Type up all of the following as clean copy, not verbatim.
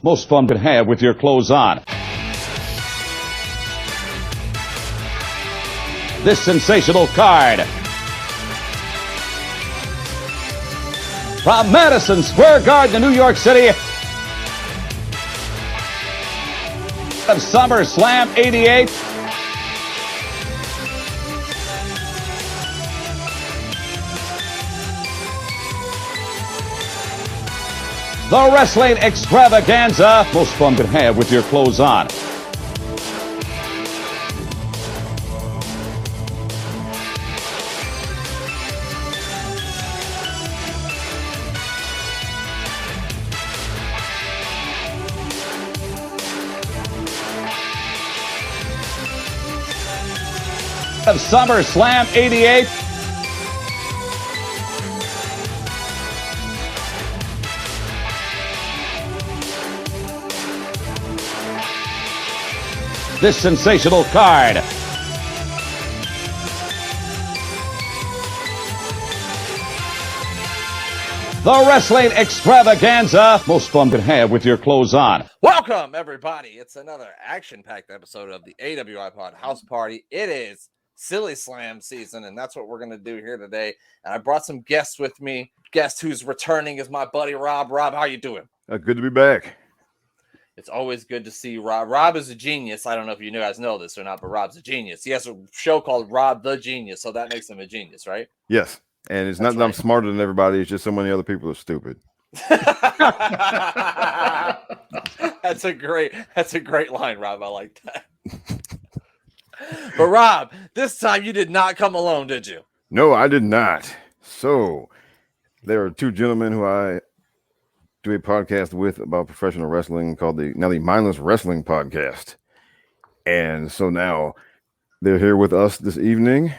most fun could have with your clothes on. This sensational card from Madison Square Garden in New York City of SummerSlam 88. The wrestling extravaganza most fun could have with your clothes on. Of SummerSlam 88. This sensational card the wrestling extravaganza most fun could have with your clothes on. Welcome everybody, it's another action-packed episode of the AWIPOD House Party. It is SillySlam season, and that's what we're going to do here today. And I brought some guests with me. Guest who's returning is my buddy Rob. Rob, how you doing? Good to be back. It's always good to see Rob. Rob is a genius. I don't know if you guys know this or not, but Rob's a genius. He has a show called Rob the Genius, so that makes him a genius, right? Yes, and it's not that I'm smarter than everybody. It's just so many other people are stupid. That's a great line, Rob. I like that. But Rob, this time you did not come alone, did you? No, I did not. So there are two gentlemen who I do a podcast with about professional wrestling called the Mindless Wrestling Podcast. And so now they're here with us this evening.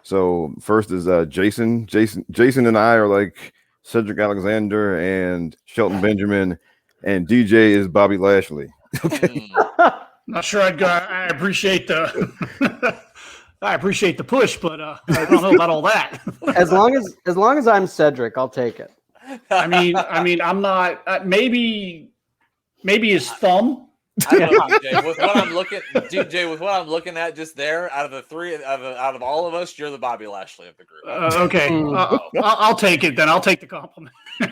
So first is Jason. Jason and I are like Cedric Alexander and Shelton Benjamin, and DeeJay is Bobby Lashley. Okay. Not sure I appreciate the I appreciate the push, but I don't know about all that. As long as I'm Cedric, I'll take it. I mean, I'm not. Maybe his thumb. I don't know, DeeJay. With what I'm looking at just there, out of the three, out of all of us, you're the Bobby Lashley of the group. Okay, I'll take it then. I'll take the compliment. I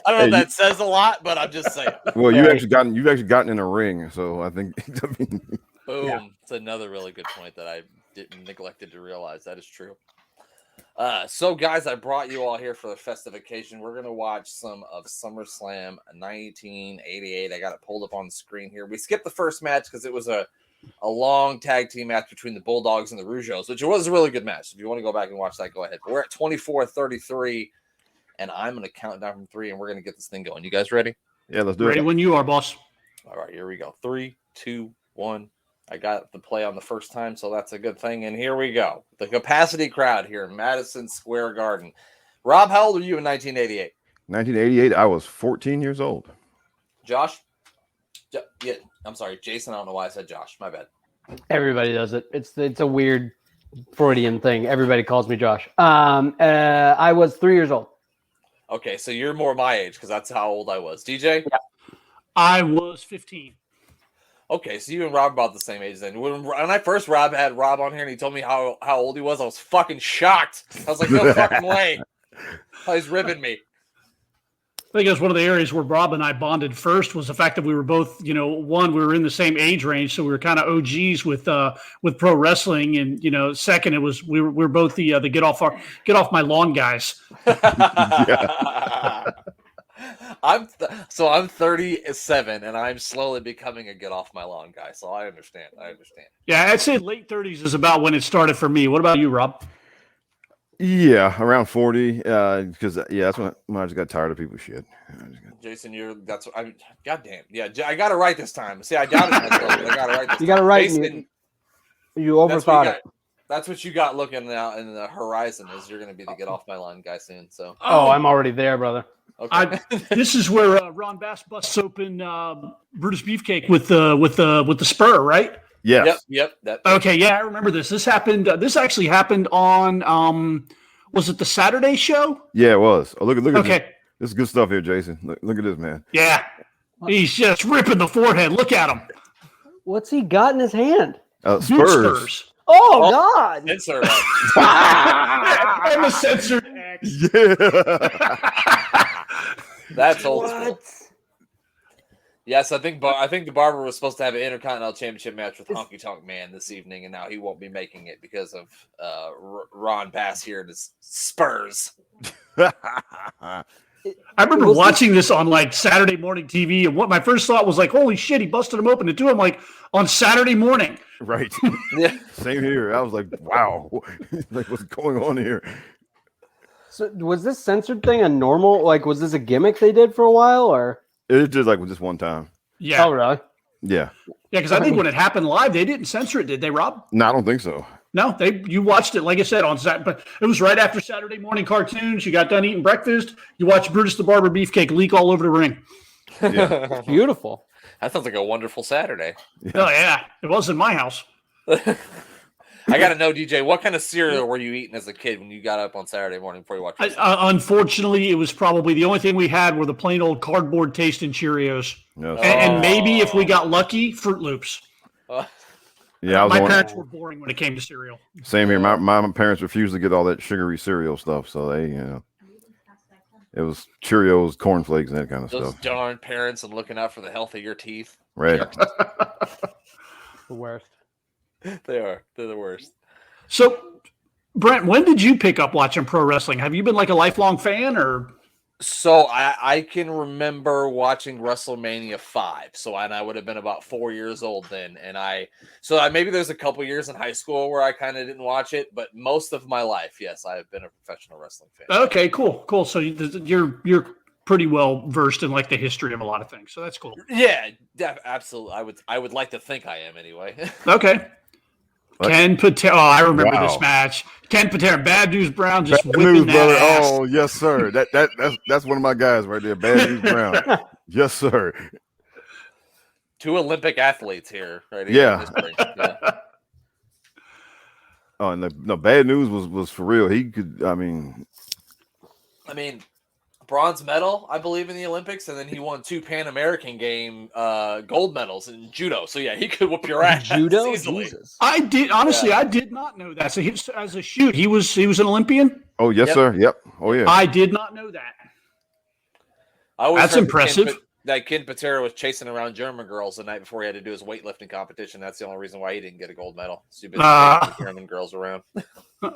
don't know if that says a lot, but I'm just saying. Well, you've actually gotten in a ring, so I think. Boom! Yeah. It's another really good point that I neglected to realize. That is true. So guys, I brought you all here for the festive occasion. We're going to watch some of SummerSlam 1988. I got it pulled up on the screen here. We skipped the first match because it was a long tag team match between the Bulldogs and the Rougeaus, which was a really good match. If you want to go back and watch that, go ahead. But we're at 24-33, and I'm going to count down from 3, and we're going to get this thing going. You guys ready? Yeah, let's do it. Ready when you are, boss. All right, here we go. 3, 2, 1. I got the play on the first time, so that's a good thing. And here we go. The capacity crowd here in Madison Square Garden. Rob, how old were you in 1988? 1988, I was 14 years old. Josh? Yeah, I'm sorry. Jason, I don't know why I said Josh. My bad. Everybody does it. It's a weird Freudian thing. Everybody calls me Josh. I was 3 years old. Okay, so you're more my age because that's how old I was. DeeJay? Yeah. I was 15. Okay, so you and Rob are about the same age then. When I first had Rob on here and he told me how old he was, I was fucking shocked. I was like, no fucking way. He's ribbing me. I think it was one of the areas where Rob and I bonded first was the fact that we were both, one, we were in the same age range, so we were kind of OGs with pro wrestling, and second, it was we were both the get off my lawn guys. I'm 37 and I'm slowly becoming a get off my lawn guy. So I understand. Yeah, I'd say late 30s is about when it started for me. What about you, Rob? Yeah, around 40. Because that's when I just got tired of people's shit. Jason, goddamn. Yeah, I got it right this time. See, I doubted myself. I got it right. You got it right. Jason, you overthought it. That's what you got looking out in the horizon. Is you're going to be the get off my lawn guy soon. So. Oh, I'm already there, brother. Okay. This is where Ron Bass busts open Brutus Beefcake with the spur, right? Yes. Yep. Okay, yeah, I remember this. This happened. This actually happened on. Was it the Saturday show? Yeah, it was. Oh, look at Okay. this. This is good stuff here, Jason. Look at this, man. Yeah. He's just ripping the forehead. Look at him. What's he got in his hand? Dude, Spurs. Oh, God. It's all I'm a censored X. Yeah. That's old school. What? Yes, I think the Barber was supposed to have an Intercontinental Championship match with Honky Tonk Man this evening, and now he won't be making it because of Ron Bass here at his Spurs. I remember watching this on like Saturday morning TV, and what my first thought was like, "Holy shit, he busted him open!" To do him like on Saturday morning. Right. Yeah. Same here. I was like, wow. Like, what's going on here? So was this censored thing a normal, like, was this a gimmick they did for a while, or? It just like just one time. Yeah. Oh, really? Yeah. Yeah, because I think when it happened live, they didn't censor it, did they, Rob? No, I don't think so. No, you watched it, like I said, on Saturday, but it was right after Saturday morning cartoons. You got done eating breakfast. You watched Brutus the Barber Beefcake leak all over the ring. Yeah. Beautiful. That sounds like a wonderful Saturday. Oh, yeah. It was in my house. I got to know, DJ, what kind of cereal were you eating as a kid when you got up on Saturday morning before you watched wrestling? Unfortunately, it was probably the only thing we had were the plain old cardboard tasting Cheerios. No, And maybe if we got lucky, Fruit Loops. yeah, I was My on, parents were boring when it came to cereal. same here. My parents refused to get all that sugary cereal stuff, so they, it was Cheerios, cornflakes, and that kind of Those stuff. darn parents and looking out for the health of your teeth. Right. The worst. They're the worst. So, Brent, when did you pick up watching pro wrestling? Have you been like a lifelong fan, or? So I can remember watching WrestleMania 5. So I would have been about 4 years old then. And maybe there's a couple years in high school where I kind of didn't watch it, but most of my life, yes, I've been a professional wrestling fan. Okay, cool. So you're pretty well versed in like the history of a lot of things. So that's cool. Yeah, absolutely. I would like to think I am anyway. Okay. What? Ken Patera. Oh, I remember Wow. this match. Ken Patera, Bad News Brown, just Bad whipping News, that brother. ass. Oh, yes, sir. That's one of my guys right there. Bad News Brown. Yes, sir. 2 Olympic athletes here, right here. Yeah. In this ring. Yeah. Oh, and the Bad News was for real. He could. I mean, bronze medal, I believe, in the Olympics, and then he won 2 Pan American game gold medals in judo. So yeah, he could whoop your ass Judo? easily. Jesus. I did I did not know that. So as a shoot, he was an Olympian. oh yes, Yep. sir. Yep. Oh yeah. I did not know that. I always That's heard impressive. that Ken Patera was chasing around German girls the night before he had to do his weightlifting competition. That's the only reason why he didn't get a gold medal. So you've been chasing German girls around.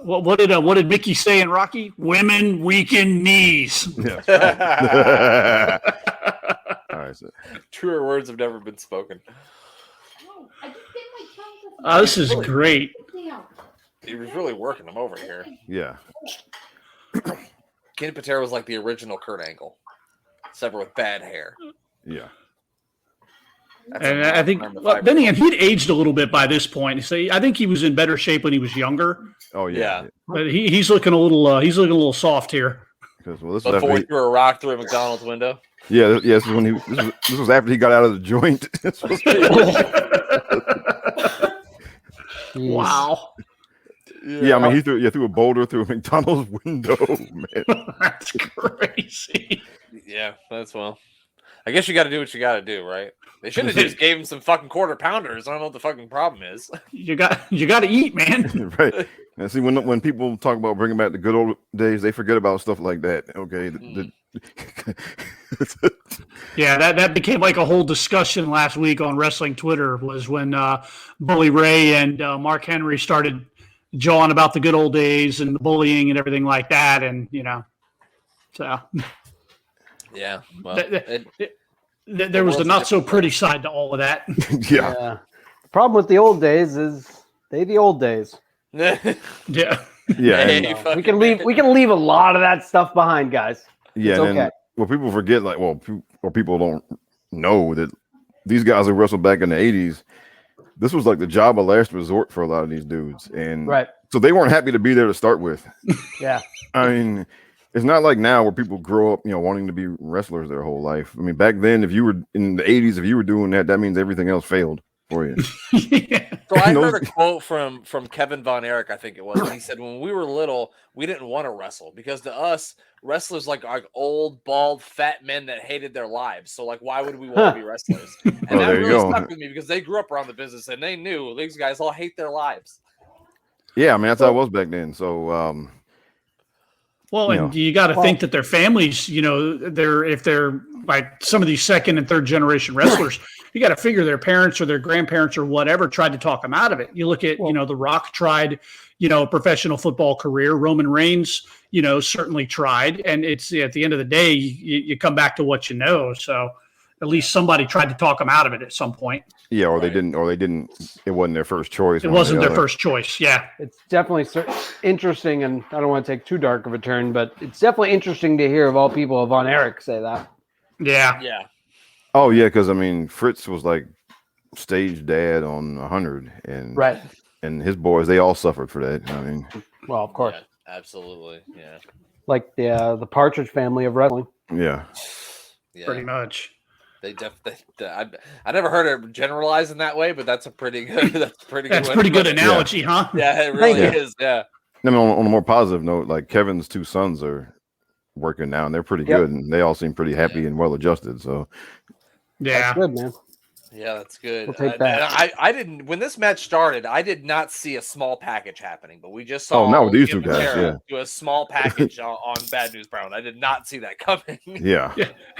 What did Mickey say in Rocky? Women weaken knees. Yeah. All right. So, Truer words have never been spoken. This is great. He was really working them over here. yeah. Ken Patera was like the original Kurt Angle, except for with bad hair. Yeah. That's And a I think, arm to well, fiber. then again, he'd aged a little bit by this point. So I think he was in better shape when he was younger, Oh yeah. Yeah. but he's looking a little soft here. Because well, this was Before after he threw a rock through a McDonald's window. this was when this was after he got out of the joint. This was- Jeez. Wow, yeah, I mean he threw a boulder through a McDonald's window, man. that's crazy. Yeah, that's well. I guess you got to do what you got to do, right? They should have just gave him some fucking quarter pounders. I don't know what the fucking problem is. You got to eat, man. Right. And see, when people talk about bringing back the good old days, they forget about stuff like that. Okay. Yeah, that became like a whole discussion last week on wrestling Twitter. Was when Bully Ray and Mark Henry started jawing about the good old days and the bullying and everything like that, and so. Yeah, well, There was the not so pretty side to all of that. yeah. Yeah. The problem with the old days is they the old days. Yeah. Yeah. Hey, And, So we can leave a lot of that stuff behind, guys. yeah. It's And okay. then, well, people forget, like, or people don't know that these guys who wrestled back in the 80s, this was like the job of last resort for a lot of these dudes. And Right. so they weren't happy to be there to start with. Yeah. I mean, it's not like now where people grow up, wanting to be wrestlers their whole life. I mean, back then, if you were in the 80s, if you were doing that, that means everything else failed for you. Yeah. So I heard a quote from Kevin Von Erich, I think it was. And he said, when we were little, we didn't want to wrestle because to us, wrestlers like old, bald, fat men that hated their lives. So like, why would we want to be wrestlers? And that really stuck with me because they grew up around the business and they knew these guys all hate their lives. Yeah, I mean that's how it was back then. So well, and you got to think that their families, if they're like some of these second and third generation wrestlers, you got to figure their parents or their grandparents or whatever tried to talk them out of it. You look at, The Rock tried, a professional football career. Roman Reigns, certainly tried. And it's at the end of the day, you come back to what you know. So at least somebody tried to talk them out of it at some point. Yeah, or they didn't. It wasn't their first choice. It wasn't their first choice. Yeah, it's definitely interesting, and I don't want to take too dark of a turn, but it's definitely interesting to hear of all people Von Erich say that. Yeah. Oh yeah, because I mean Fritz was like stage dad on 100, and right, and his boys they all suffered for that. I mean, well, of course, absolutely, yeah. Like the Partridge Family of wrestling. Yeah, pretty much. They definitely. I never heard it generalized in that way, but that's a pretty good. That's pretty good analogy, huh? Yeah, it really is. Yeah. I mean, on a more positive note, like Kevin's two sons are working now, and they're pretty good, and they all seem pretty happy and well adjusted. So, yeah, that's good, man. Yeah, that's good. We'll take that. I didn't when this match started. I did not see a small package happening, but we just saw. Oh, no, these two guys, do a small package on Bad News Brown. I did not see that coming. Yeah.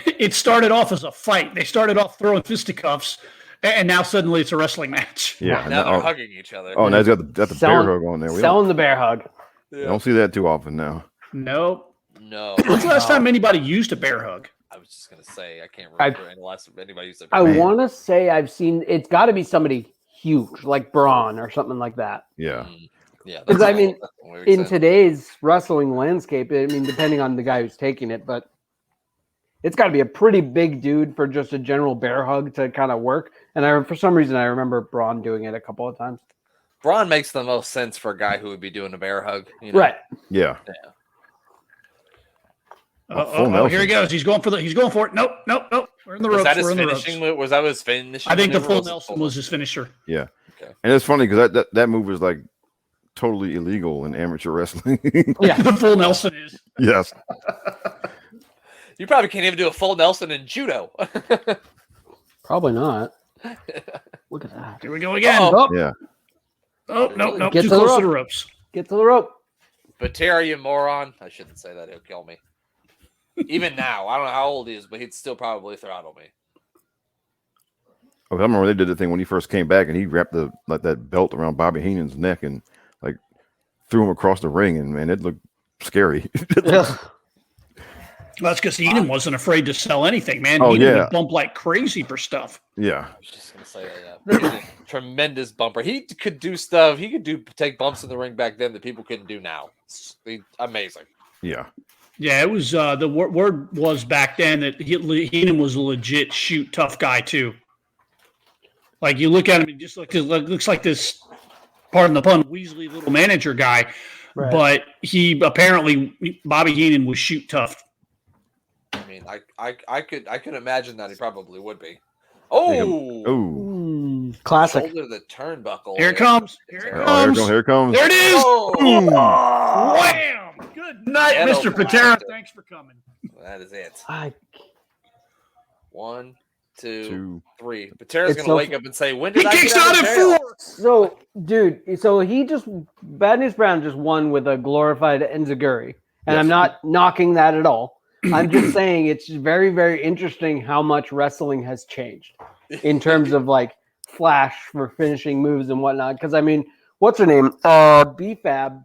It started off as a fight. They started off throwing fisticuffs, and now suddenly it's a wrestling match. Yeah. Now they're hugging each other. Oh, now he's got the bear hug on there. Selling the bear hug. Yeah. Don't see that too often now. Nope. No. When's the last time anybody used a bear hug? I was just gonna say I can't remember any last anybody used it. I want to say I've seen it's got to be somebody huge like Braun or something like that. Yeah, yeah. Because I mean, in today's wrestling landscape, I mean, depending on the guy who's taking it, but it's got to be a pretty big dude for just a general bear hug to kind of work. And for some reason, I remember Braun doing it a couple of times. Braun makes the most sense for a guy who would be doing a bear hug, right? Yeah. Here he goes. He's going for it. Nope. We're in the ropes. Was that his finishing move? Was that his finishing? I think the full Nelson was his finisher. Yeah. Okay. And it's funny because that move is like totally illegal in amateur wrestling. Yeah, the full Nelson is. Yes. You probably can't even do a full Nelson in judo. Probably not. Look at that. Here we go again. Yeah. Oh, no. Too close to the ropes. Get to the rope. But Terry, you moron. I shouldn't say that. He'll kill me. Even now, I don't know how old he is, but he'd still probably throttle me. I remember they did the thing when he first came back, and he wrapped that belt around Bobby Heenan's neck and like threw him across the ring, and man, it looked scary. Well, that's because Heenan wasn't afraid to sell anything, man. Heenan would bump like crazy for stuff. Yeah, I was just gonna say that. He's a tremendous bumper. He could do stuff. He could take bumps in the ring back then that people couldn't do now. It's amazing. Yeah. Yeah, it was the word was back then that Heenan was a legit shoot tough guy too. Like you look at him, it looks like this, pardon the pun, Weasley little manager guy, right. But he apparently Bobby Heenan was shoot tough. I mean, I could imagine that he probably would be. Oh, classic. Shoulder to the turnbuckle. Here it comes. Here it comes. Here it comes. There it is. Oh. Wham! Good night, Mr. Patera. Thanks for coming. That is it. 1, 2, 3. Patera's going to wake up and say, when did I get out of jail? 4. So, dude, Bad News Brown just won with a glorified enziguri. And yes. I'm not knocking that at all. I'm just saying it's very, very interesting how much wrestling has changed in terms of like flash for finishing moves and whatnot. Because, I mean, what's her name? B-Fab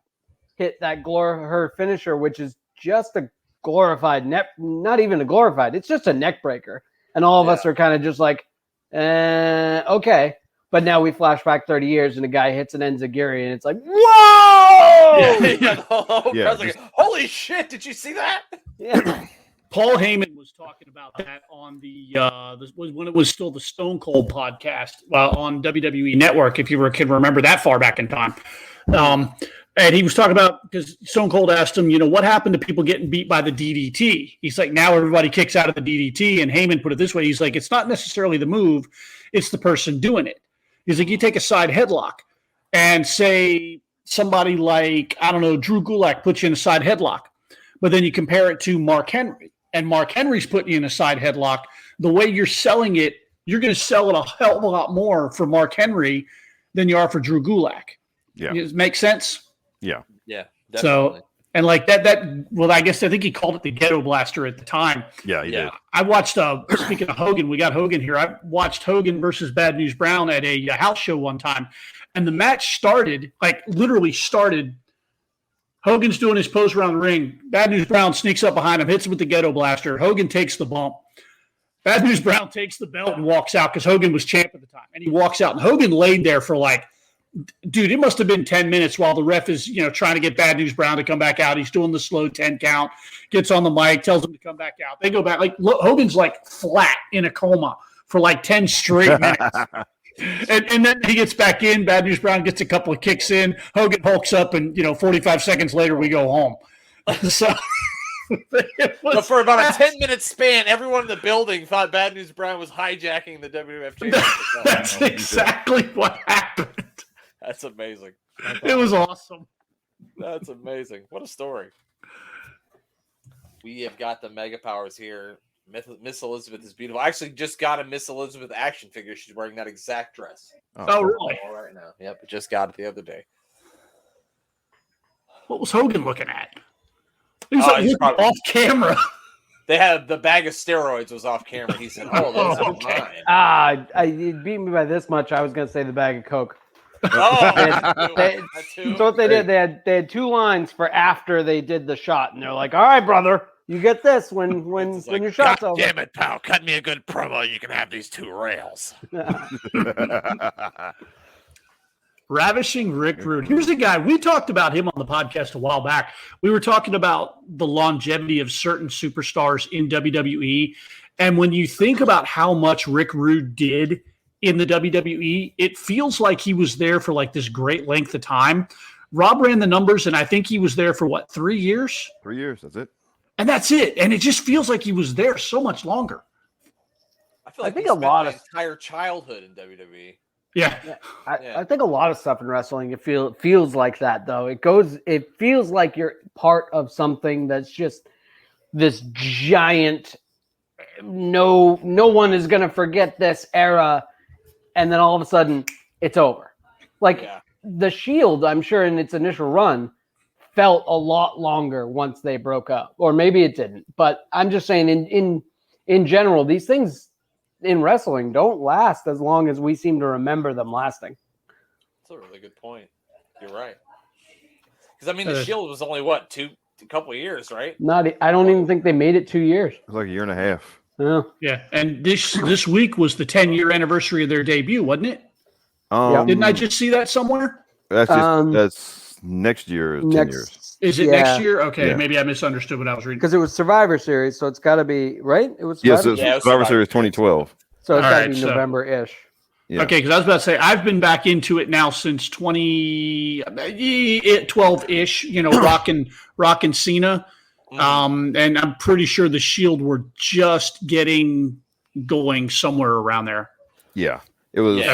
hit that her finisher, which is just a glorified not even a glorified, it's just a neck breaker. And all of us are kind of just like, okay. But now we flash back 30 years and a guy hits an enziguri and it's like, whoa! Like, holy shit, did you see that? Yeah. Paul Heyman was talking about that on when it was still the Stone Cold podcast on WWE Network, if you can remember that far back in time. And he was talking about, because Stone Cold asked him, what happened to people getting beat by the DDT? He's like, now everybody kicks out of the DDT. And Heyman put it this way. He's like, it's not necessarily the move. It's the person doing it. He's like, you take a side headlock and say somebody like, I don't know, Drew Gulak puts you in a side headlock, but then you compare it to Mark Henry, and Mark Henry's putting you in a side headlock. The way you're selling it, you're going to sell it a hell of a lot more for Mark Henry than you are for Drew Gulak. Yeah. Does it make sense? Yeah. Yeah, definitely. So, and like that, well, I guess I think he called it the Ghetto Blaster at the time. Yeah, he did. I watched, speaking of Hogan, we got Hogan here. I watched Hogan versus Bad News Brown at a house show one time. And the match started, like literally started. Hogan's doing his pose around the ring. Bad News Brown sneaks up behind him, hits him with the Ghetto Blaster. Hogan takes the bump. Bad News Brown takes the belt and walks out because Hogan was champ at the time. And he walks out. And Hogan laid there for like, dude, it must have been 10 minutes while the ref is, trying to get Bad News Brown to come back out. He's doing the slow 10 count, gets on the mic, tells him to come back out. They go back. Like Hogan's like flat in a coma for like 10 straight minutes. And then he gets back in. Bad News Brown gets a couple of kicks in. Hogan hulks up, and 45 seconds later we go home. So, but for about a 10-minute span, everyone in the building thought Bad News Brown was hijacking the WWF championship. That's exactly what happened. That's amazing. It was awesome. That's amazing. What a story. We have got the Mega Powers here. Miss Elizabeth is beautiful. I actually just got a Miss Elizabeth action figure. She's wearing that exact dress. Oh, really? All right now. Yep, just got it the other day. What was Hogan looking at? He was like probably off camera. They had the bag of steroids was off camera. He said, "Oh, those are mine." You beat me by this much. I was going to say the bag of Coke. So what they did, they had 2 lines for after they did the shot, and they're like, "All right, brother, you get this when your shot's over." Damn it, pal! Cut me a good promo. You can have these 2 rails. Ravishing Rick Rude. Here's a guy, we talked about him on the podcast a while back. We were talking about the longevity of certain superstars in WWE. And when you think about how much Rick Rude did in the WWE, it feels like he was there for like this great length of time. Rob ran the numbers, and I think he was there for 3 years? 3 years, that's it. And that's it. And it just feels like he was there so much longer. I think a lot of entire childhood in WWE. Yeah. I think a lot of stuff in wrestling, it feels like that, though. It feels like you're part of something that's just this giant, no one is going to forget this era. And then all of a sudden it's over. The Shield, I'm sure in its initial run felt a lot longer once they broke up, or maybe it didn't, but I'm just saying in general, these things in wrestling don't last as long as we seem to remember them lasting. That's a really good point. You're right. Because the Shield was only a couple of years, right? I don't even think they made it 2 years. It was like a year and a half. Yeah. And this week was the 10-year anniversary of their debut, wasn't it? Didn't I just see that somewhere? That's next year. 10 years. Is it next year? Okay, maybe I misunderstood what I was reading. Because it was Survivor Series, so it's got to be, right? It was Survivor Series 2012. So it's got to be November-ish. Yeah. Okay, because I was about to say, I've been back into it now since 2012-ish, rocking Cena. And I'm pretty sure the Shield were just getting going somewhere around there. Yeah. It was it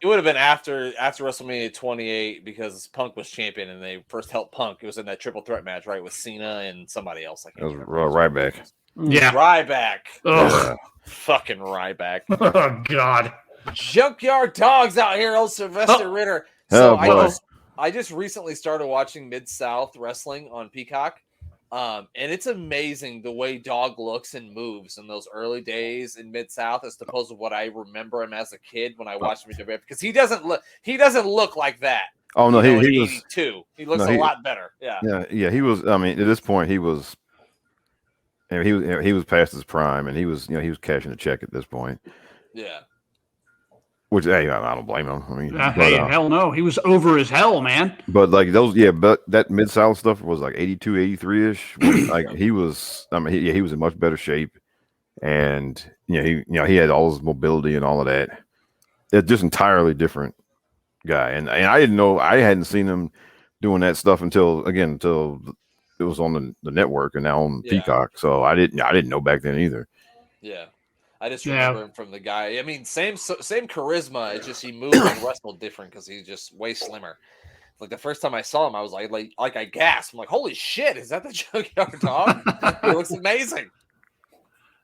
would have been after WrestleMania 28 because Punk was champion and they first helped Punk. It was in that triple threat match, right, with Cena and somebody else. It was Ryback. Yeah, Ryback. Ugh. Fucking Ryback. Oh God. Junkyard dogs out here, old Sylvester Ritter. So I just recently started watching Mid-South Wrestling on Peacock. And it's amazing the way Dog looks and moves in those early days in Mid-South as opposed to what I remember him as a kid when I watched him in WWF, because he doesn't look like that. Oh no, he was 82. He looks a lot better. Yeah. Yeah. He was. I mean, at this point, he was past his prime, and he was cashing a check at this point. Yeah. Which, hey, I don't blame him. I mean, hell no, he was over as hell, man. But but that Mid-South stuff was like 82, 83 ish. Like he was. I mean, he was in much better shape, and he had all his mobility and all of that. It's just entirely different guy, and I didn't know, I hadn't seen him doing that stuff until it was on the network and now on Peacock. So I didn't know back then either. Yeah. I just remember him from the guy. I mean, same charisma. It's just he moved and wrestled different because he's just way slimmer. Like the first time I saw him, I was like I gasped. I'm like, holy shit, is that the Junkyard Dog? He looks amazing.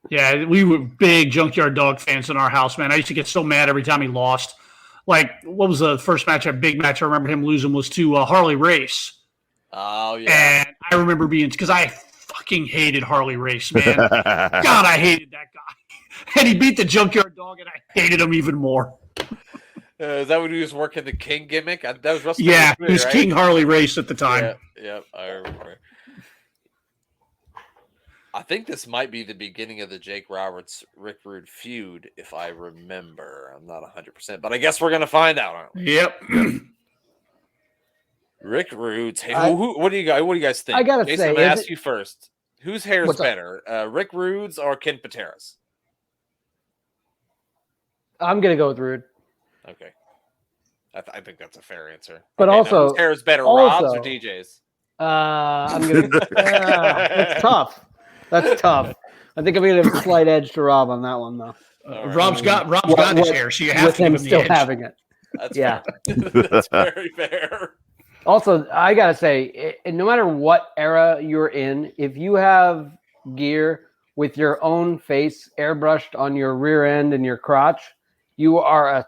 Yeah, we were big Junkyard Dog fans in our house, man. I used to get so mad every time he lost. Like, what was the first match? A big match I remember him losing was to Harley Race. Oh, yeah. And I remember because I fucking hated Harley Race, man. God, I hated that guy. And he beat the Junkyard Dog, and I hated him even more. Is that when he was working the King gimmick? That was WrestleMania. Yeah, 3, he was right? King Harley Race at the time. Yeah, I remember. I think this might be the beginning of the Jake Roberts Rick Rude feud, if I remember. I'm not 100%, but I guess we're gonna find out, aren't we? Yep. Rick Rude's hair. What do you guys think? I gotta Jason, say, I'm gonna ask you first. Whose hair is What's up? better, Rick Rude's or Ken Patera's? I'm gonna go with Rude. Okay, I think that's a fair answer. But okay, also- now whose hair is better, Rob's or DJ's? I'm gonna. That's tough. That's tough. I think I'm gonna have a slight edge to Rob on that one, though. Right. Rob's got his hair, so you have With to give him him the still edge. having it. That's Yeah. fair. That's very fair. Also, I gotta say, no matter what era you're in, if you have gear with your own face airbrushed on your rear end and your crotch, you are a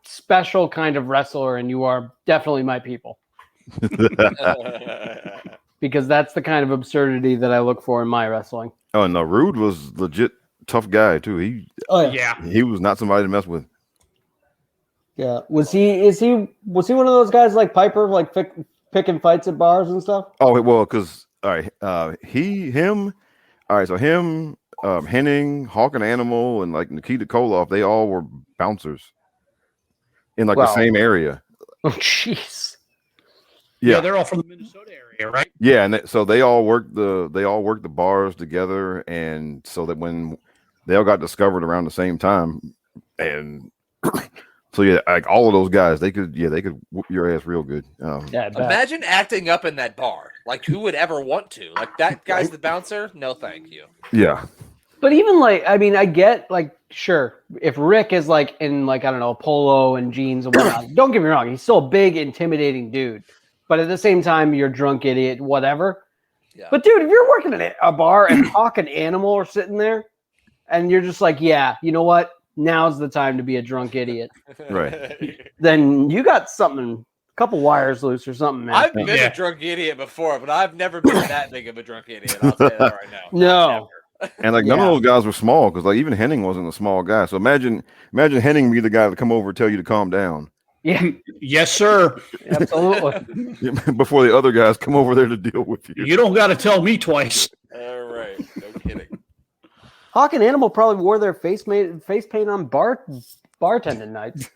special kind of wrestler, and you are definitely my people. Because that's the kind of absurdity that I look for in my wrestling. Oh, no, Rude was legit tough guy too. Yeah. He was not somebody to mess with. Yeah. Was he one of those guys like Piper, like picking fights at bars and stuff? Oh, well, because all right, him, all right, so him, Henning, Hawk and Animal, and like Nikita Koloff, they all were bouncers in like the same area. Oh, jeez. Yeah, they're all from the Minnesota area, right? Yeah, and so they all worked the bars together, and so that when they all got discovered around the same time, and so yeah, like all of those guys, they could whoop your ass real good. Yeah, Imagine acting up in that bar. Like, who would ever want to? Like, that guy's the bouncer? No, thank you. Yeah. But even like, I mean, I get like, sure, if Rick is like in like, I don't know, polo and jeans and whatnot, don't get me wrong, he's still a big, intimidating dude. But at the same time, you're a drunk idiot, whatever. Yeah. But dude, if you're working at a bar and Hawk and Animal are sitting there, and you're just like, yeah, you know what? Now's the time to be a drunk idiot. Right. Then you got something, a couple wires loose or something, man. I've been a drunk idiot before, but I've never been that big of a drunk idiot. I'll say that right now. No. And like none of those guys were small, because like even Henning wasn't a small guy. So imagine Henning be the guy to come over and tell you to calm down. Yeah, Yes, sir. absolutely. Before the other guys come over there to deal with you. You don't got to tell me twice. All right. No kidding. Hawk and Animal probably wore their face paint on bartending nights.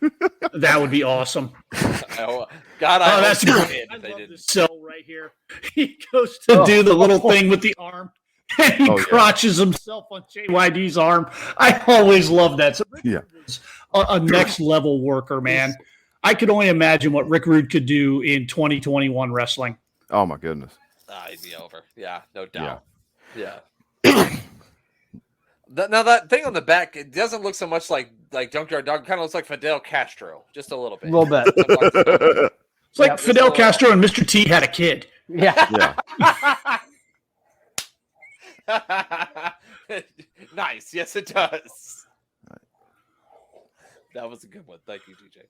That would be awesome. God, That's good. great. I love this cell right here. He goes to do the little thing with the arm, and he crotches himself on JYD's arm. I always love that. So Rick Rude was a next level worker, man. I could only imagine what Rick Rude could do in 2021 wrestling. Oh my goodness. He'd be over. Yeah, no doubt. Yeah. Now that thing on the back, it doesn't look so much like Junkyard Dog. Kind of looks like Fidel Castro, just a little bit. A little bit. It's like Fidel Castro and Mr. T had a kid. Yeah. Nice. Yes, it does. That was a good one. Thank you, DeeJay.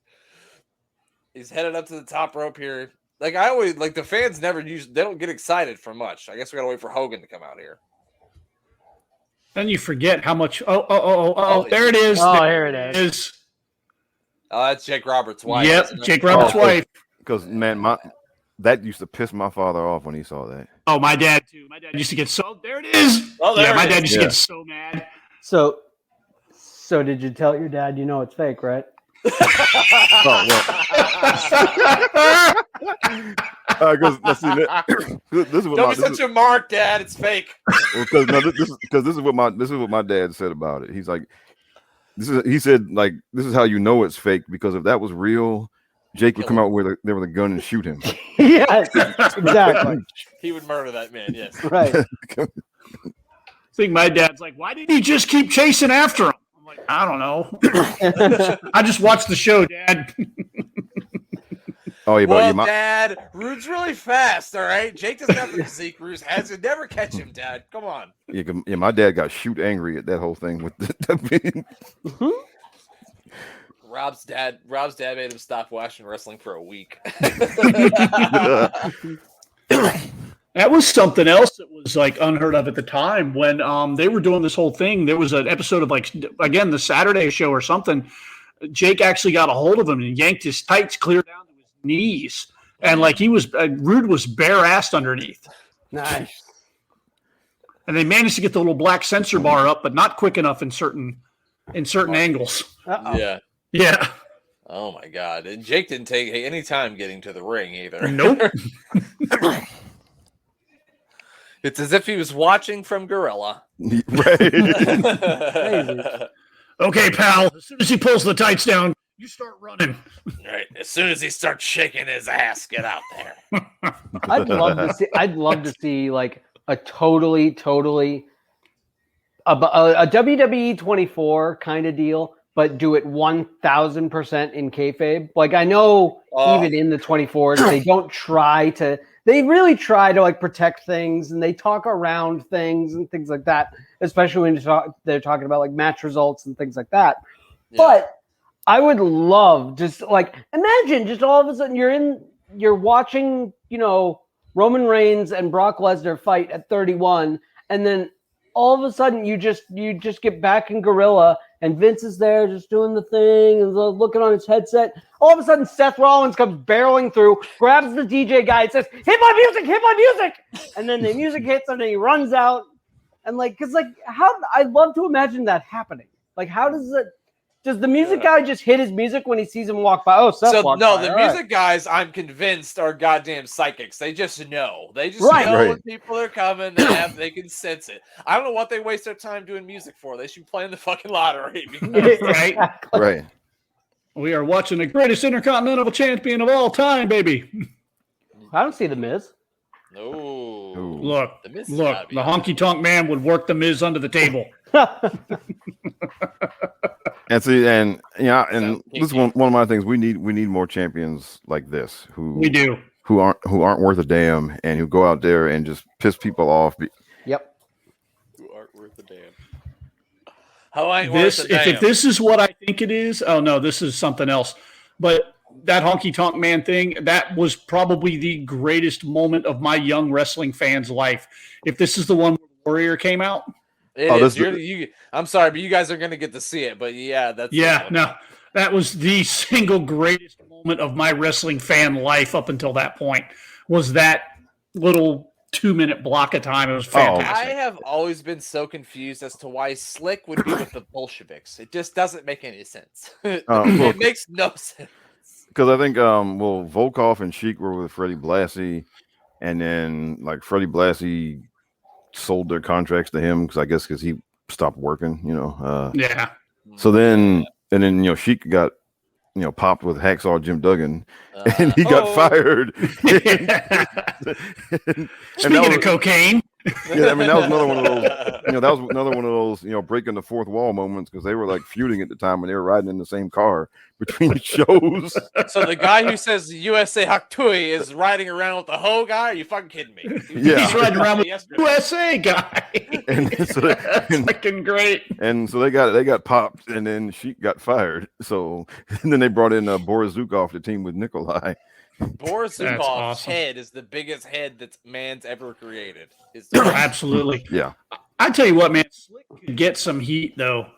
He's headed up to the top rope here. Like I always like the fans they don't get excited for much. I guess we gotta wait for Hogan to come out here. Then you forget how much. Oh, there it is. Oh, there here it is. Oh, that's Jake Roberts' wife. Yep, Jake Roberts' wife. Because man, that used to piss my father off when he saw that. Oh, my dad too. My dad used to get so. There it is. Oh, there my it dad is. used to get so mad. So did you tell your dad you know it's fake, right? Because this is what Don't be such a mark, Dad. It's fake. Because this is what my dad said about it. He's like, he said like this is how you know it's fake, because if that was real, Jake would come out with a gun and shoot him. Yes, exactly. He would murder that man. Yes. Right. I think my dad's like, why did he just keep chasing after him? I'm like, I don't know. I just watched the show, Dad. Oh, yeah, Well, but Dad, Rude's really fast, all right? Jake doesn't have the physique Rude has. You'd never catch him, Dad. Come on. yeah, my dad got shoot angry at that whole thing with the Rob's dad made him stop watching wrestling for a week. That was something else that was like unheard of at the time when they were doing this whole thing. There was an episode of like, again, the Saturday show or something. Jake actually got a hold of him and yanked his tights clear down to his knees. And like he was, Rude was bare-assed underneath. Nice. And they managed to get the little black sensor bar up, but not quick enough in certain angles. Uh-oh. Yeah. Yeah. Oh my God. And Jake didn't take any time getting to the ring either. Nope. It's as if he was watching from Gorilla. right. Okay, pal. As soon as he pulls the tights down, you start running. Right. As soon as he starts shaking his ass, get out there. I'd love to see like a totally a WWE 24 kind of deal, but do it 1000% in kayfabe. Like I know even in the 24s, they really try to like protect things and they talk around things and things like that, especially when they're talking about like match results and things like that. Yeah. But I would love just like imagine just all of a sudden you're watching, Roman Reigns and Brock Lesnar fight at 31, and then all of a sudden you just get back in Gorilla and Vince is there just doing the thing and looking on his headset. All of a sudden Seth Rollins comes barreling through, grabs the DJ guy and says, hit my music. And then the music hits and then he runs out. And I'd love to imagine that happening. Like, how does the music guy just hit his music when he sees him walk by? Oh, Seth walked by. The music guys, I'm convinced, are goddamn psychics. They just know. They just know when people are coming. They can sense it. I don't know what they waste their time doing music for. They should be playing the fucking lottery. Right? Exactly. Right. We are watching the greatest intercontinental champion of all time, baby. I don't see the Miz. No. Look, the honky tonk man would work the Miz under the table. And see, and this is one of my things. We need more champions like this who aren't worth a damn and who go out there and just piss people off. Yep. Who aren't worth a damn. How ain't worth a damn? If this is what I think it is, oh no, this is something else. But that honky tonk man thing, that was probably the greatest moment of my young wrestling fan's life. If this is the one where Warrior came out. I'm sorry, but you guys are going to get to see it. But that was the single greatest moment of my wrestling fan life up until that point. Was that little 2-minute block of time? It was fantastic. I have always been so confused as to why Slick would be with the Bolsheviks. It just doesn't make any sense. It makes no sense. Because I think Volkov and Sheik were with Freddie Blassie, and then like Freddie Blassie sold their contracts to him because he stopped working, Yeah. So then Sheik got popped with Hacksaw Jim Duggan, and he got fired. Speaking of cocaine. Yeah, I mean that was another one of those. That was another one of those. Breaking the fourth wall moments because they were like feuding at the time when they were riding in the same car between shows. So the guy who says USA Haktui is riding around with the Ho guy? Are you fucking kidding me? He's riding around with the USA guy. And so that's fucking great. And so they got popped, and then Sheik got fired. So and then they brought in Boris Zukov to team with Nikolai. Boris Zukov's awesome. head is the biggest head that man's ever created. Absolutely. Yeah. I tell you what, man, Slick could get some heat, though.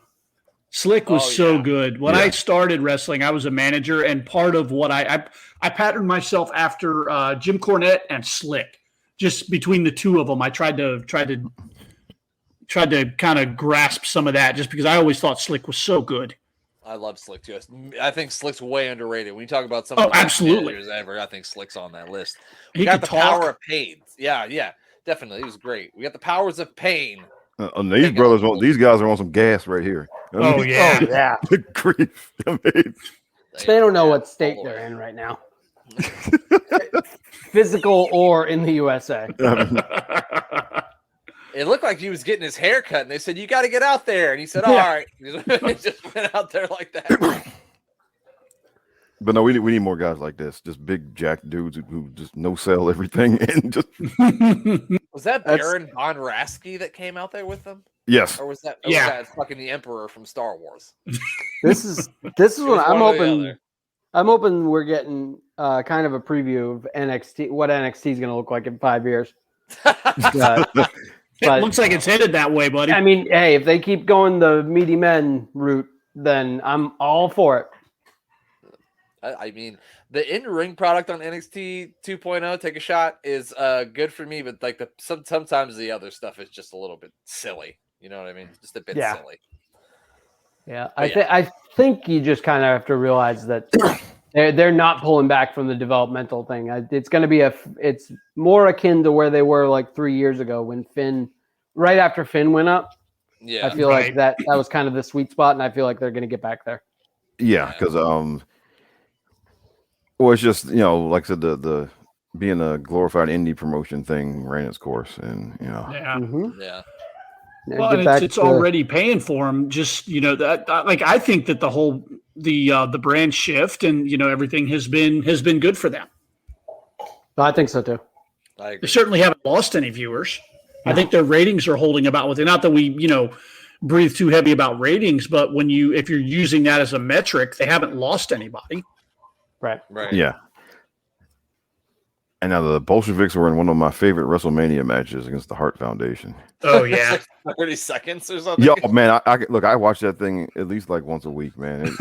Slick was so good. When I started wrestling, I was a manager, and part of what I patterned myself after Jim Cornette and Slick. Just between the two of them, I tried to kind of grasp some of that, just because I always thought Slick was so good. I love Slick too. I think Slick's way underrated. When you talk about some of the best managers ever, I think Slick's on that list. We got the power of pain. Yeah, definitely. He was great. We got the powers of pain. These guys are on some gas right here. Yeah. Grief. They don't know what state they're in right now. Physical or in the USA. It looked like he was getting his hair cut, and they said, "You got to get out there." And he said, "All right." He just went out there like that. But no, we need more guys like this. Just big jack dudes who just no sell everything and just. Was that Baron Von Raschke that came out there with them? Yes. Or was that? Was that fucking the Emperor from Star Wars? This is what I'm hoping. I'm hoping we're getting kind of a preview of NXT, what NXT is going to look like in 5 years. It looks like it's headed that way, buddy. I mean, hey, if they keep going the meaty men route, then I'm all for it. I mean, the in-ring product on NXT 2.0, take a shot, is good for me, but like sometimes the other stuff is just a little bit silly. You know what I mean? Just a bit silly. Yeah, I think you just kind of have to realize that they're not pulling back from the developmental thing. It's going to be it's more akin to where they were like 3 years ago when right after Finn went up. Yeah, I feel like that was kind of the sweet spot, and I feel like they're going to get back there. Yeah, because well, it's just like I said, the being a glorified indie promotion thing ran its course, and yeah. Well, it's already paying for them. Just that, like I think that the whole the brand shift and everything has been good for them. I think so too. They certainly haven't lost any viewers. I think their ratings are holding about with it. Not that we breathe too heavy about ratings, but if you're using that as a metric, they haven't lost anybody. Right. Yeah. And now the Bolsheviks were in one of my favorite WrestleMania matches against the Hart Foundation. Oh yeah, 30 seconds or something. Yo, man, I watch that thing at least like once a week, man.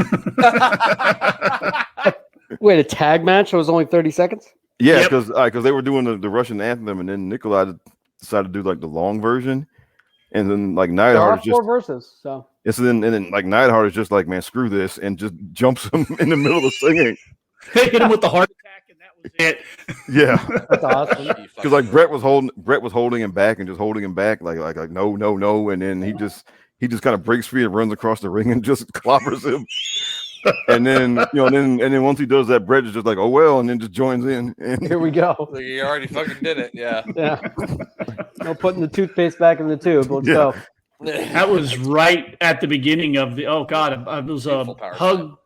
Wait, a tag match? It was only 30 seconds. Yeah, because they were doing the Russian anthem, and then Nikolai decided to do like the long version, and then like Neidhart is just 4 verses. So and then like Neidhart is just like, man, screw this, and just jumps him in the middle of the singing. They hit him with the heart attack, and that was it. Yeah, that's awesome. Because like Brett was holding him back and just holding him back, like no, and then he just kind of breaks free and runs across the ring and just clobbers him. And then and then once he does that, Brett is just like, oh well, and then just joins in. And here we go. Like you already fucking did it. Yeah. Yeah. No putting the toothpaste back in the tube. Let's go. That was right at the beginning of the. Oh God, it was a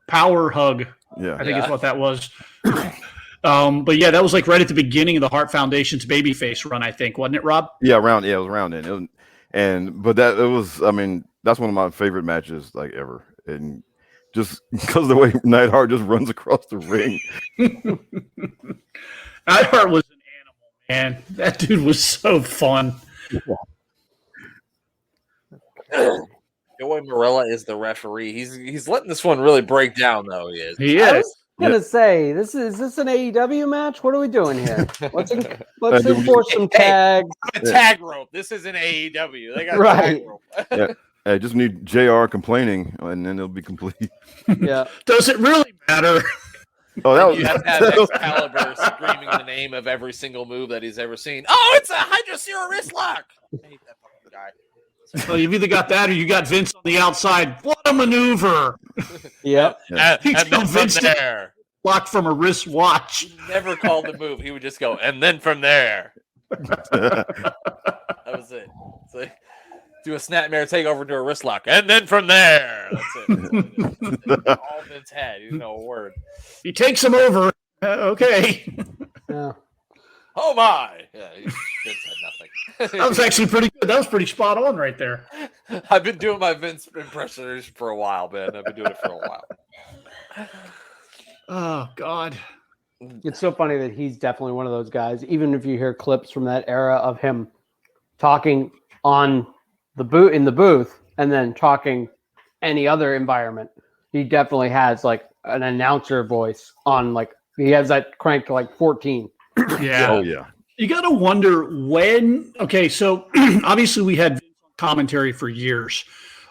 power hug. Yeah, I think it's what that was. But yeah, that was like right at the beginning of the Hart Foundation's babyface run, I think, wasn't it, Rob? Yeah, it was around then. I mean, that's one of my favorite matches like ever, and just because of the way Neidhart just runs across the ring. Neidhart was an animal, man. That dude was so fun. Joey Marella is the referee. He's letting this one really break down, though. He is. I was gonna say, is this an AEW match? What are we doing here? Let's enforce some tags. A tag rope. This isn't AEW. They got a tag rope. Yeah. I just need JR complaining, and then it'll be complete. Yeah. Does it really matter? Oh, that was. You have to have Excalibur screaming the name of every single move that he's ever seen. Oh, it's a Hydrocera wrist lock. I hate that fucking guy. Well, you've either got that or you got Vince on the outside. What a maneuver! Yep. And then from there, locked from a wristwatch. He never called the move. He would just go, and then from there. That was it. It's like, do a snapmare takeover to a wrist lock, and then from there. That's it. All Vince had. You know a word. He takes him over. Okay. Yeah. Oh my! Yeah, Vince had nothing. That was actually pretty good. That was pretty spot on right there. I've been doing my Vince impressions for a while, man. I've been doing it for a while. Oh God. It's so funny that he's definitely one of those guys. Even if you hear clips from that era of him talking on in the booth and then talking any other environment, he definitely has like an announcer voice on, like he has that cranked to like 14. Yeah. Oh yeah. You got to wonder when. Okay, so obviously we had commentary for years.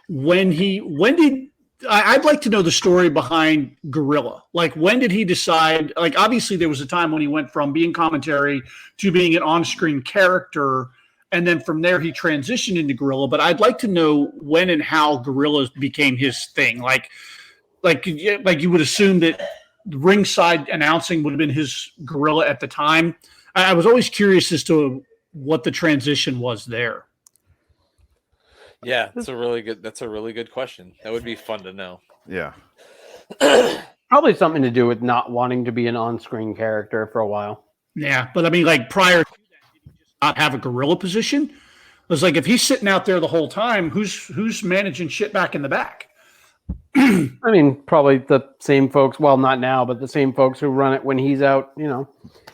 I'd like to know the story behind Gorilla. Like, when did he decide? Like, obviously there was a time when he went from being commentary to being an on-screen character, and then from there he transitioned into Gorilla. But I'd like to know when and how Gorilla became his thing. Like you would assume that ringside announcing would have been his Gorilla at the time. I was always curious as to what the transition was there. Yeah, that's a really good question. That would be fun to know. Yeah. Probably something to do with not wanting to be an on-screen character for a while. Yeah, but I mean, like prior to that, did he just not have a gorilla position? It was like if he's sitting out there the whole time, who's managing shit back in the back? I mean, probably the same folks. Well, not now, but the same folks who run it when he's out,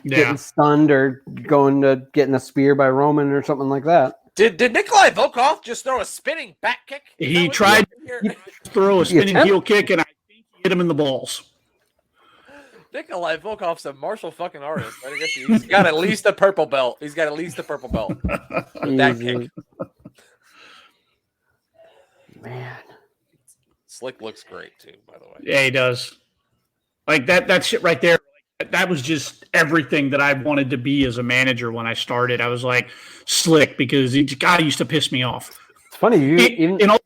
getting stunned or going to getting a spear by Roman or something like that. Did Nikolai Volkov just throw a spinning back kick? He tried to throw a spinning heel kick, and I think he hit him in the balls. Nikolai Volkov's a martial fucking artist. I guess he's got at least a purple belt. With that kick. Man. Slick looks great too, by the way. Yeah, he does. Like that shit right there. That was just everything that I wanted to be as a manager when I started. I was like Slick because he used to piss me off. It's funny in all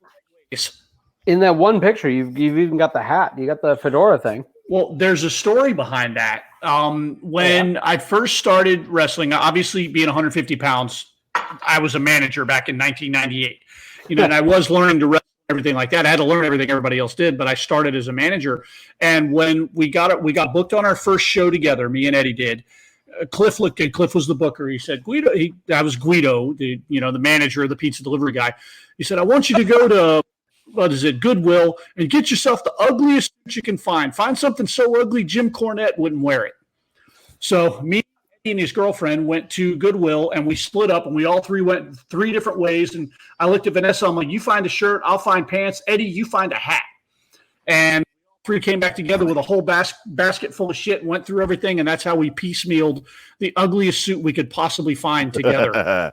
ways. In that one picture, you've even got the hat. You got the fedora thing. Well, there's a story behind that. When I first started wrestling, obviously being 150 pounds, I was a manager back in 1998. And I was learning to wrestle. Everything like that. I had to learn everything everybody else did, but I started as a manager. And when we got booked on our first show together, me and Eddie did. Cliff looked good. Cliff was the booker. He said, Guido, I was Guido, the manager, the pizza delivery guy. He said, I want you to go to, Goodwill and get yourself the ugliest suit you can find. Find something so ugly Jim Cornette wouldn't wear it. So me and his girlfriend went to Goodwill and we split up and we all three went 3 different ways. And I looked at Vanessa. I'm like, you find a shirt, I'll find pants. Eddie, you find a hat. And all 3 came back together with a whole basket full of shit and went through everything. And that's how we piecemealed the ugliest suit we could possibly find together.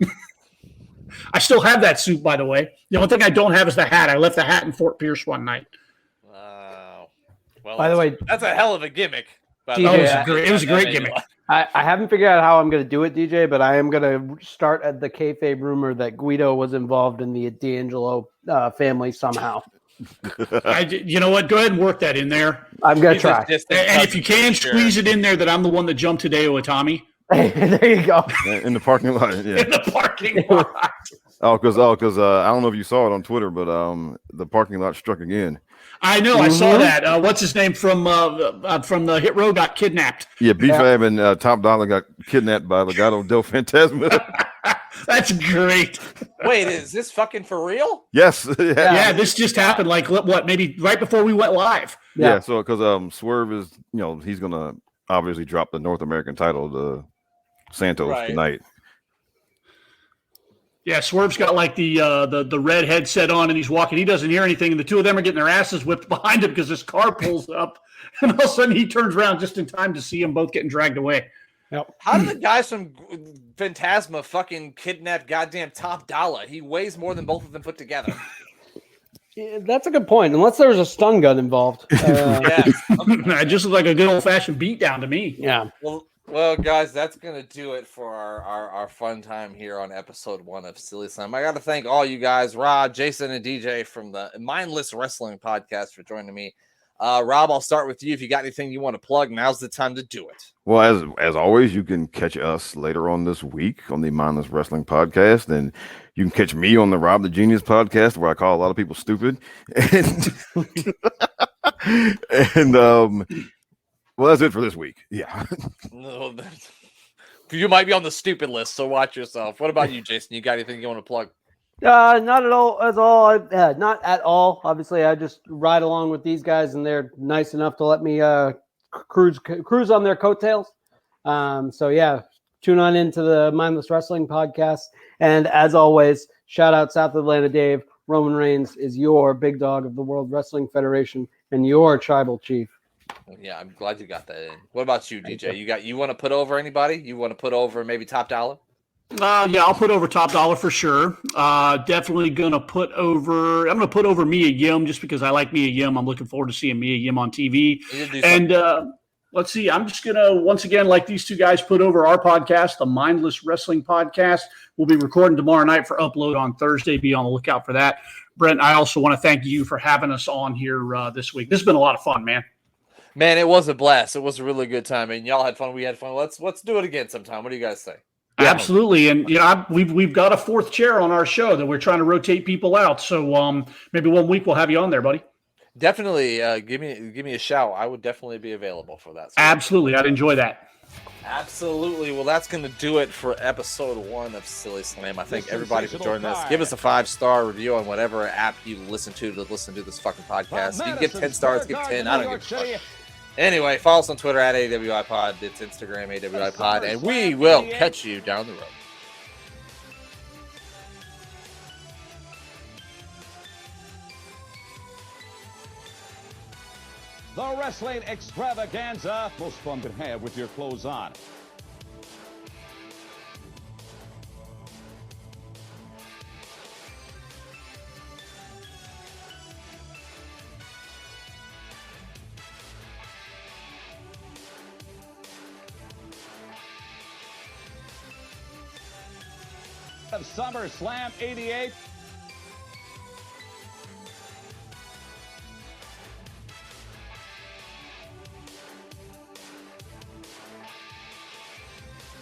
I still have that suit, by the way. The only thing I don't have is the hat. I left the hat in Fort Pierce one night. Wow. Well, by the way, that's a hell of a gimmick. It was a great gimmick. I haven't figured out how I'm going to do it, DeeJay, but I am going to start at the kayfabe rumor that Guido was involved in the D'Angelo family somehow. You know what? Go ahead and work that in there. I'm going to try. And if you can, squeeze it in there that I'm the one that jumped Hideo Itami. There you go. In the parking lot. Yeah. In the parking lot. Because I don't know if you saw it on Twitter, but the parking lot struck again. I know. I saw that. What's his name from the Hit Row got kidnapped? Yeah, B-Fab and Top Dollar got kidnapped by Legado del Fantasma. That's great. Wait, is this fucking for real? Yes. Yeah, this just happened. Like what? Maybe right before we went live. Yeah. So because Swerve is, he's gonna obviously drop the North American title to Santos tonight. Yeah, Swerve's got like the red headset on and he's walking. He doesn't hear anything, and the two of them are getting their asses whipped behind him because this car pulls up, and all of a sudden he turns around just in time to see them both getting dragged away. Yep. How did the guys from Phantasma fucking kidnap goddamn Top Dollar? He weighs more than both of them put together. Yeah, that's a good point. Unless there was a stun gun involved. It just looked like a good old fashioned beatdown to me. Yeah. Well, guys, that's going to do it for our fun time here on episode 1 of SillySlam. I got to thank all you guys, Rob, Jason, and DeeJay from the Mindless Wrestling Podcast for joining me. Rob, I'll start with you. If you got anything you want to plug, now's the time to do it. Well, as always, you can catch us later on this week on the Mindless Wrestling Podcast, and you can catch me on the Rob the Genius Podcast, where I call a lot of people stupid. And well, that's it for this week. Yeah. No, you might be on the stupid list, so watch yourself. What about you, Jason? You got anything you want to plug? Not at all. Not at all. Obviously, I just ride along with these guys, and they're nice enough to let me cruise on their coattails. So yeah, tune on into the Mindless Wrestling Podcast, and as always, shout out South Atlanta Dave. Roman Reigns is your big dog of the World Wrestling Federation and your tribal chief. Yeah, I'm glad you got that in. What about you, DeeJay? You want to put over anybody? You want to put over maybe Top Dollar? Yeah, I'll put over Top Dollar for sure. Definitely gonna put over. I'm gonna put over Mia Yim just because I like Mia Yim. I'm looking forward to seeing Mia Yim on TV. And let's see. I'm just gonna once again, like these two guys, put over our podcast, the Mindless Wrestling Podcast. We'll be recording tomorrow night for upload on Thursday. Be on the lookout for that. Brent, I also want to thank you for having us on here this week. This has been a lot of fun, man. Man, it was a blast. It was a really good time, and y'all had fun. We had fun. Let's do it again sometime. What do you guys say? Absolutely, and we've got a fourth chair on our show that we're trying to rotate people out. So maybe one week we'll have you on there, buddy. Definitely, give me a shout. I would definitely be available for that. Absolutely, I'd enjoy that. Absolutely. Well, that's going to do it for episode 1 of SillySlam. I thank everybody for joining us. Give us a 5-star review on whatever app you listen to this fucking podcast. You can give 10 stars, give 10. I don't give a fuck. Anyway, follow us on Twitter at AWIPOD. It's Instagram, AWIPOD. And we will catch you down the road. The Wrestling Extravaganza. Most fun could have with your clothes on. Of SummerSlam 88.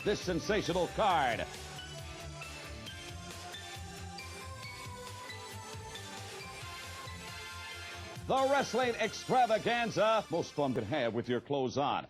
This sensational card. The Wrestling Extravaganza. Most fun could have with your clothes on.